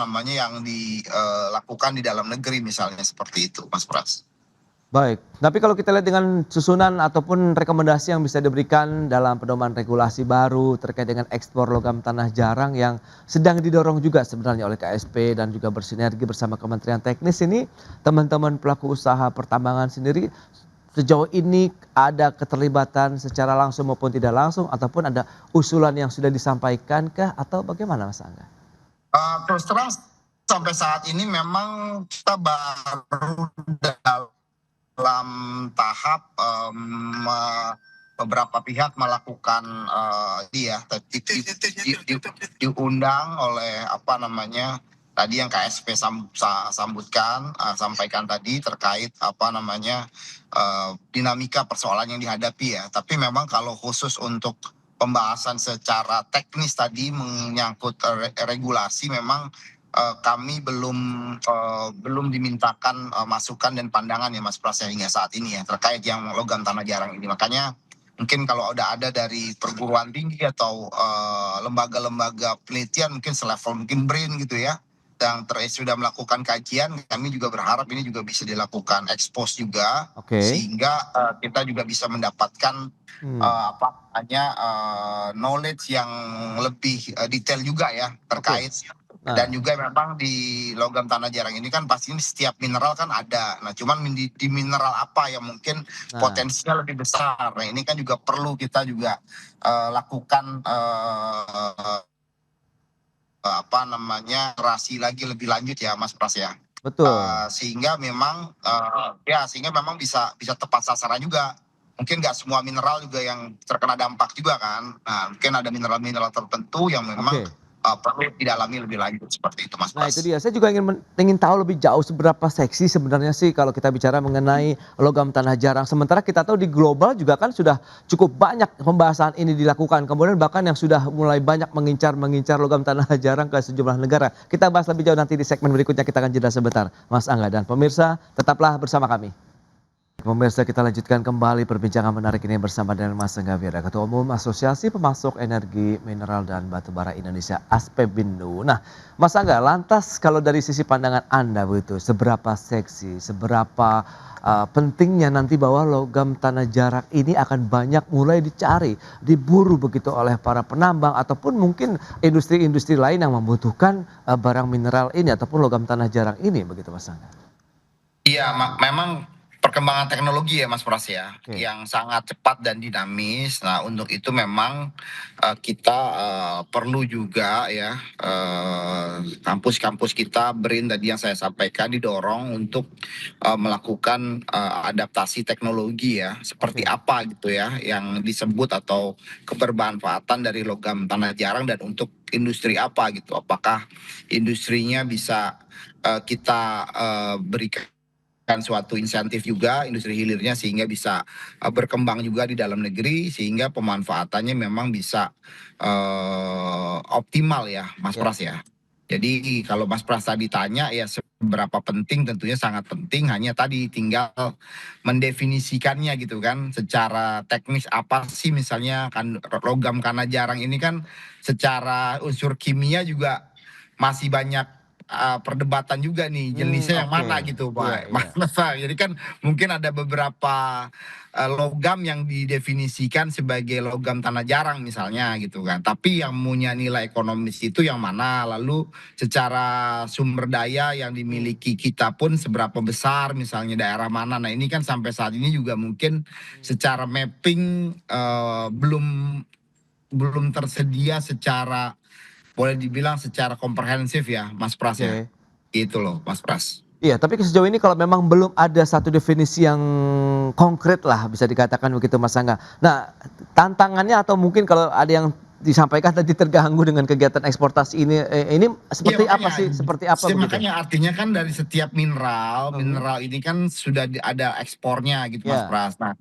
di dalam negeri misalnya seperti itu Mas Pras. Baik, tapi kalau kita lihat dengan susunan ataupun rekomendasi yang bisa diberikan dalam pedoman regulasi baru terkait dengan ekspor logam tanah jarang yang sedang didorong juga sebenarnya oleh KSP dan juga bersinergi bersama Kementerian Teknis ini, teman-teman pelaku usaha pertambangan sendiri sejauh ini ada keterlibatan secara langsung maupun tidak langsung ataupun ada usulan yang sudah disampaikan kah atau bagaimana Mas Angga? Terus terang sampai saat ini memang kita baru dalam tahap beberapa pihak melakukan diundang oleh tadi yang KSP sampaikan tadi terkait dinamika persoalan yang dihadapi ya. Tapi memang kalau khusus untuk pembahasan secara teknis tadi menyangkut regulasi memang kami belum dimintakan masukan dan pandangan ya Mas Pras hingga saat ini ya terkait yang logam tanah jarang ini. Makanya mungkin kalau ada dari perguruan tinggi atau lembaga-lembaga penelitian mungkin selevel mungkin BRIN gitu ya yang sudah melakukan kajian, kami juga berharap ini juga bisa dilakukan expose juga sehingga kita juga bisa mendapatkan knowledge yang lebih detail juga ya terkait. Dan juga memang di logam tanah jarang ini kan pasti setiap mineral kan ada. Nah cuman di mineral apa yang mungkin potensinya lebih besar. Nah ini kan juga perlu kita juga lakukan rasi lagi lebih lanjut ya Mas Pras ya. Betul. Sehingga memang bisa tepat sasaran juga. Mungkin nggak semua mineral juga yang terkena dampak juga kan. Nah mungkin ada mineral-mineral tertentu yang memang perlu didalami lebih lanjut seperti itu Mas Pras. Nah itu dia, saya juga ingin tahu lebih jauh seberapa seksi sebenarnya sih kalau kita bicara mengenai logam tanah jarang. Sementara kita tahu di global juga kan sudah cukup banyak pembahasan ini dilakukan. Kemudian bahkan yang sudah mulai banyak mengincar logam tanah jarang ke sejumlah negara. Kita bahas lebih jauh nanti di segmen berikutnya, kita akan jeda sebentar. Mas Angga dan pemirsa tetaplah bersama kami. Pemirsa, kita lanjutkan kembali perbincangan menarik ini bersama dengan Mas Angga Wira, Ketua Umum Asosiasi Pemasok Energi Mineral dan Batubara Indonesia (ASPEBINDU). Nah, Mas Angga, lantas kalau dari sisi pandangan Anda begitu, seberapa seksi, seberapa pentingnya nanti bahwa logam tanah jarang ini akan banyak mulai dicari, diburu begitu oleh para penambang ataupun mungkin industri-industri lain yang membutuhkan barang mineral ini ataupun logam tanah jarang ini begitu Mas Angga? Iya, memang perkembangan teknologi ya Mas Pras ya, yang sangat cepat dan dinamis. Nah untuk itu memang kita perlu juga ya kampus-kampus kita BRIN tadi yang saya sampaikan didorong untuk melakukan adaptasi teknologi ya, seperti apa gitu ya yang disebut atau kebermanfaatan dari logam tanah jarang dan untuk industri apa gitu. Apakah industrinya bisa kita berikan suatu insentif juga industri hilirnya sehingga bisa berkembang juga di dalam negeri sehingga pemanfaatannya memang bisa optimal ya Mas Pras ya. Jadi kalau Mas Pras tadi tanya ya seberapa penting, tentunya sangat penting, hanya tadi tinggal mendefinisikannya gitu kan secara teknis apa sih misalnya kan logam karena jarang ini kan secara unsur kimia juga masih banyak perdebatan juga nih jenisnya yang mana gitu Pak. Jadi kan mungkin ada beberapa logam yang didefinisikan sebagai logam tanah jarang misalnya gitu kan. Tapi yang punya nilai ekonomis itu yang mana? Lalu secara sumber daya yang dimiliki kita pun seberapa besar misalnya daerah mana. Nah ini kan sampai saat ini juga mungkin secara mapping belum tersedia secara boleh dibilang secara komprehensif ya Mas Pras ya. Gitu loh Mas Pras. Iya, tapi sejauh ini kalau memang belum ada satu definisi yang konkret lah bisa dikatakan begitu Mas Angga. Nah, tantangannya atau mungkin kalau ada yang disampaikan tadi terganggu dengan kegiatan eksportasi ini seperti apa sih? Seperti apa begitu? Makanya artinya kan dari setiap mineral ini kan sudah ada ekspornya gitu Mas Pras. Nah,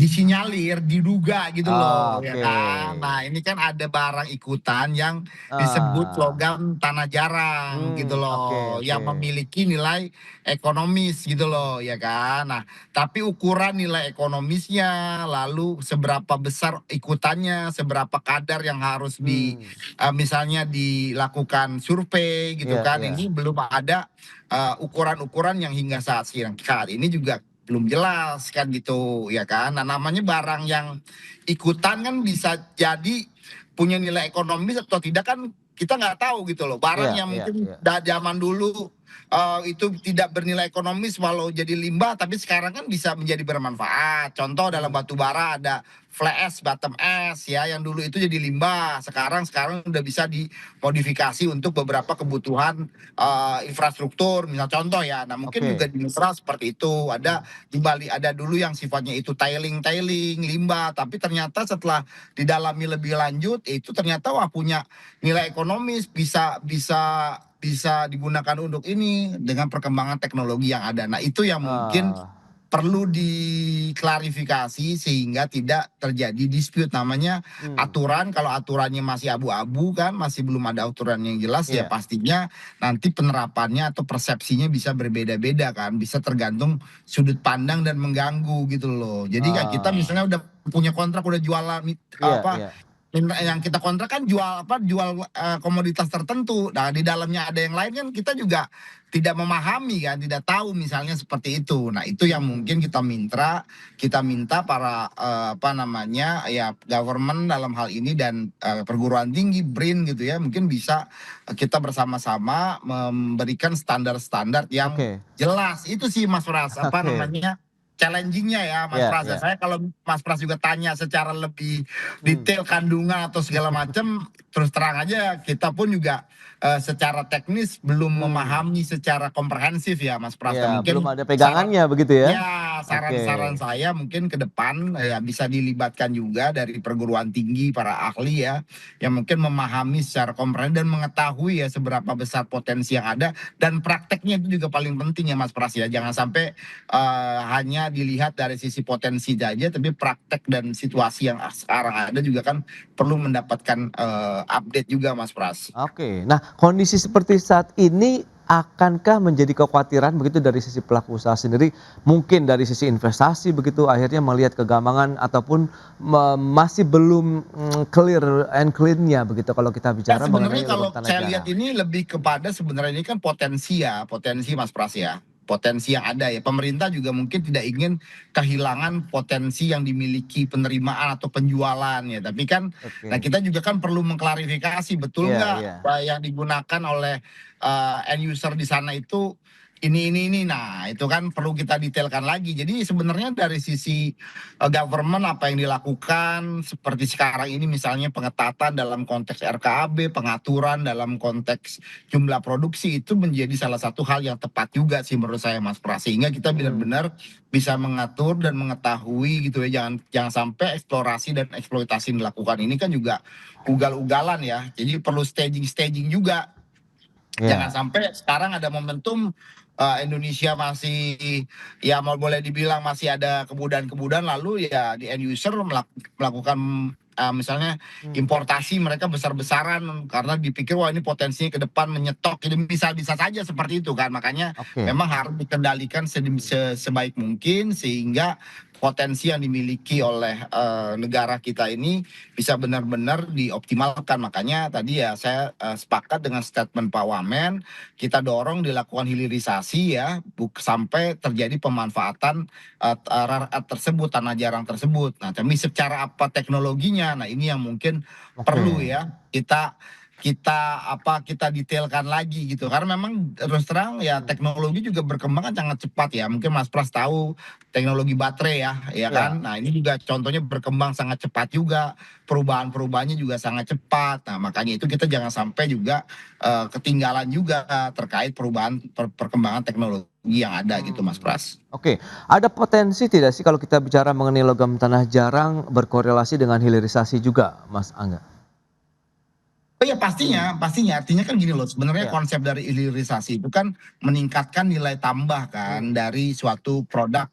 disinyalir, diduga gitu loh, ya kan. Nah ini kan ada barang ikutan yang disebut logam tanah jarang gitu loh, yang memiliki nilai ekonomis gitu loh, ya kan. Nah tapi ukuran nilai ekonomisnya, lalu seberapa besar ikutannya, seberapa kadar yang harus misalnya dilakukan survei gitu kan. Ini belum ada ukuran-ukuran yang hingga saat ini juga belum jelas kan gitu ya kan. Nah namanya barang yang ikutan kan bisa jadi punya nilai ekonomis atau tidak kan kita nggak tahu gitu loh. Barang yang mungkin zaman dulu itu tidak bernilai ekonomis walau jadi limbah tapi sekarang kan bisa menjadi bermanfaat. Contoh dalam batu bara ada fly ash, bottom ash ya yang dulu itu jadi limbah. Sekarang udah bisa dimodifikasi untuk beberapa kebutuhan infrastruktur misal contoh ya. Nah mungkin juga di mineral seperti itu. Ada di Bali ada dulu yang sifatnya itu tiling limbah tapi ternyata setelah didalami lebih lanjut itu ternyata punya nilai ekonomis bisa digunakan untuk ini dengan perkembangan teknologi yang ada. Nah itu yang mungkin perlu diklarifikasi sehingga tidak terjadi dispute namanya aturan. Kalau aturannya masih abu-abu kan masih belum ada aturan yang jelas ya pastinya nanti penerapannya atau persepsinya bisa berbeda-beda kan, bisa tergantung sudut pandang dan mengganggu gitu loh. Jadi kayak kita misalnya udah punya kontrak udah jualan yang kita kontrak kan jual komoditas tertentu. Nah di dalamnya ada yang lain kan kita juga tidak memahami kan, tidak tahu misalnya seperti itu. Nah itu yang mungkin kita minta para government dalam hal ini dan perguruan tinggi BRIN gitu ya, mungkin bisa kita bersama-sama memberikan standar-standar yang jelas. Itu sih Mas Pras challengingnya ya Mas Pras. Saya kalau Mas Pras juga tanya secara lebih detail kandungan atau segala macam, terus terang aja kita pun juga secara teknis belum memahami secara komprehensif ya Mas Pras. Mungkin belum ada pegangannya begitu ya. Ya saran-saran saya mungkin ke depan ya bisa dilibatkan juga dari perguruan tinggi para ahli ya yang mungkin memahami secara komprehensif dan mengetahui ya seberapa besar potensi yang ada dan prakteknya itu juga paling penting ya Mas Pras ya. Jangan sampai hanya dilihat dari sisi potensi saja tapi praktek dan situasi yang sekarang ada juga kan perlu mendapatkan update juga Mas Pras. Nah kondisi seperti saat ini akankah menjadi kekhawatiran begitu dari sisi pelaku usaha sendiri, mungkin dari sisi investasi begitu akhirnya melihat kegambangan ataupun masih belum clear and clean-nya begitu kalau kita bicara mengenai kalau saya lihat ini lebih kepada sebenarnya ini kan potensi Mas Pras ya. Potensi yang ada ya, pemerintah juga mungkin tidak ingin kehilangan potensi yang dimiliki penerimaan atau penjualan ya, tapi kan nah kita juga kan perlu mengklarifikasi betul nggak yang digunakan oleh end user di sana itu ini. Nah itu kan perlu kita detailkan lagi. Jadi sebenarnya dari sisi government apa yang dilakukan seperti sekarang ini misalnya pengetatan dalam konteks RKAB, pengaturan dalam konteks jumlah produksi itu menjadi salah satu hal yang tepat juga sih menurut saya Mas Pras, sehingga kita benar-benar bisa mengatur dan mengetahui gitu ya, jangan sampai eksplorasi dan eksploitasi yang dilakukan ini kan juga ugal-ugalan ya. Jadi perlu staging juga. Jangan sampai sekarang ada momentum Indonesia masih ya mau boleh dibilang masih ada kemudahan-kemudahan, lalu ya di end user melakukan misalnya importasi mereka besar-besaran karena dipikir wah ini potensinya ke depan menyetok, ini bisa saja seperti itu kan, makanya memang harus dikendalikan sebaik mungkin sehingga potensi yang dimiliki oleh negara kita ini bisa benar-benar dioptimalkan. Makanya tadi ya saya sepakat dengan statement Pak Wamen, kita dorong dilakukan hilirisasi ya, sampai terjadi pemanfaatan tersebut, tanah jarang tersebut. Nah, tapi secara apa teknologinya, nah ini yang mungkin perlu ya kita detailkan lagi gitu, karena memang terus terang ya teknologi juga berkembang kan sangat cepat ya. Mungkin Mas Pras tahu teknologi baterai ya kan. Nah ini juga contohnya berkembang sangat cepat juga, perubahannya juga sangat cepat. Nah makanya itu kita jangan sampai juga ketinggalan juga terkait perkembangan teknologi yang ada gitu Mas Pras. Oke, ada potensi tidak sih kalau kita bicara mengenai logam tanah jarang berkorelasi dengan hilirisasi juga, Mas Angga? Oh ya pastinya artinya kan gini loh, sebenarnya konsep dari hilirisasi itu kan meningkatkan nilai tambah kan dari suatu produk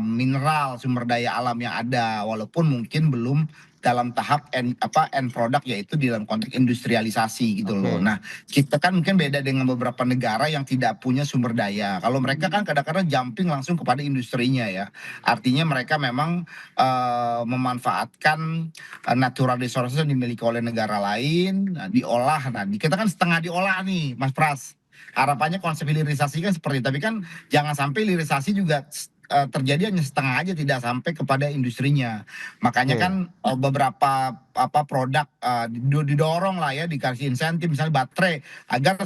mineral sumber daya alam yang ada, walaupun mungkin belum dalam tahap end product, yaitu di dalam konteks industrialisasi gitu loh. Nah kita kan mungkin beda dengan beberapa negara yang tidak punya sumber daya. Kalau mereka kan kadang-kadang jumping langsung kepada industrinya ya, artinya mereka memang memanfaatkan natural resources yang dimiliki oleh negara lain, diolah. Nah kita kan setengah diolah nih Mas Pras, harapannya konsep hilirisasi kan seperti itu, tapi kan jangan sampai hilirisasi juga terjadi hanya setengah aja, tidak sampai kepada industrinya. Makanya kan beberapa produk didorong lah ya, dikasih insentif misalnya baterai agar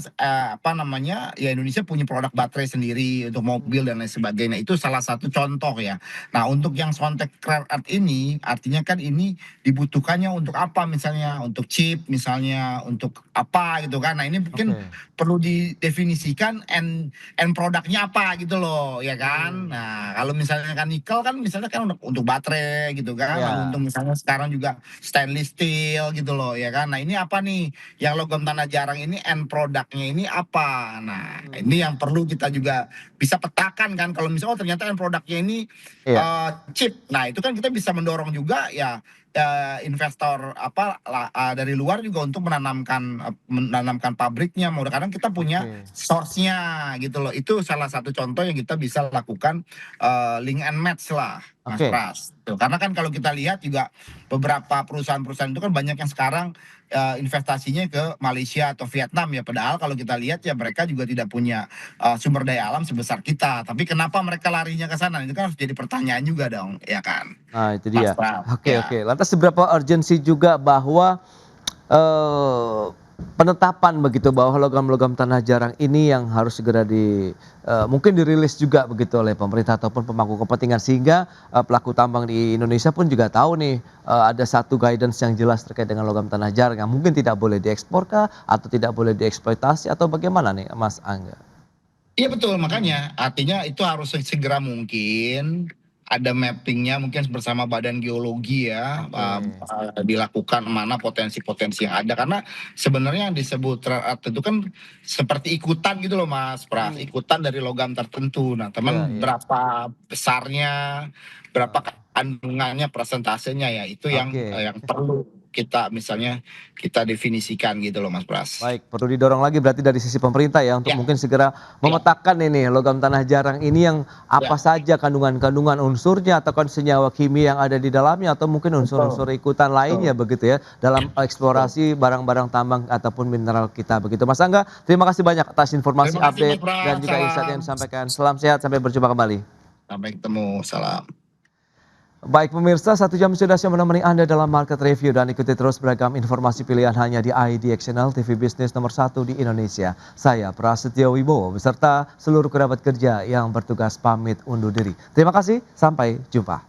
ya Indonesia punya produk baterai sendiri untuk mobil dan lain sebagainya. Itu salah satu contoh ya. Nah untuk yang soundtrack rare earth ini artinya kan ini dibutuhkannya untuk apa, misalnya untuk chip, misalnya untuk apa gitu kan. Nah ini mungkin perlu didefinisikan end produknya apa gitu loh ya kan. Nah kalau misalnya kan nikel kan misalnya kan untuk baterai gitu kan, lalu untuk misalnya sekarang juga stainless steel gitu loh ya kan. Nah ini apa nih yang logam tanah jarang ini end produknya ini apa. Nah ini yang perlu kita juga bisa petakan kan, kalau misalnya ternyata end produknya ini chip, nah itu kan kita bisa mendorong juga ya investor dari luar juga untuk menanamkan pabriknya. Kadang kita punya source-nya gitu loh. Itu salah satu contoh yang kita bisa lakukan link and match lah Mas Pras. Karena kan kalau kita lihat juga beberapa perusahaan-perusahaan itu kan banyak yang sekarang investasinya ke Malaysia atau Vietnam ya, padahal kalau kita lihat ya mereka juga tidak punya sumber daya alam sebesar kita, tapi kenapa mereka larinya ke sana, itu kan harus jadi pertanyaan juga dong ya kan. Nah itu dia. Oke. Lantas seberapa urgensi juga bahwa penetapan begitu bahwa logam-logam tanah jarang ini yang harus segera mungkin dirilis juga begitu oleh pemerintah ataupun pemangku kepentingan, sehingga pelaku tambang di Indonesia pun juga tahu nih ada satu guidance yang jelas terkait dengan logam tanah jarang yang mungkin tidak boleh diekspor kah atau tidak boleh dieksploitasi atau bagaimana nih Mas Angga? Iya betul, makanya artinya itu harus segera mungkin ada mappingnya mungkin bersama Badan Geologi ya, dilakukan mana potensi-potensi yang ada, karena sebenarnya yang disebut rare earth itu kan seperti ikutan gitu loh Mas Pras, ikutan dari logam tertentu. Nah teman berapa besarnya, berapa kandungannya, persentasenya ya, itu yang perlu kita definisikan gitu loh Mas Pras. Baik, perlu didorong lagi berarti dari sisi pemerintah ya untuk mungkin segera memetakan ini logam tanah jarang ini yang apa saja kandungan-kandungan unsurnya atau senyawa kimia yang ada di dalamnya, atau mungkin unsur-unsur ikutan lainnya begitu ya dalam eksplorasi barang-barang tambang ataupun mineral kita begitu. Mas Angga, terima kasih banyak atas informasi update dan juga insight yang disampaikan. Salam sehat, sampai berjumpa kembali. Sampai ketemu, salam. Baik pemirsa, 1 jam sudah saya menemani Anda dalam Market Review, dan ikuti terus beragam informasi pilihan hanya di IDX Channel TV Bisnis nomor 1 di Indonesia. Saya Prasetyo Wibowo beserta seluruh kerabat kerja yang bertugas pamit undur diri. Terima kasih, sampai jumpa.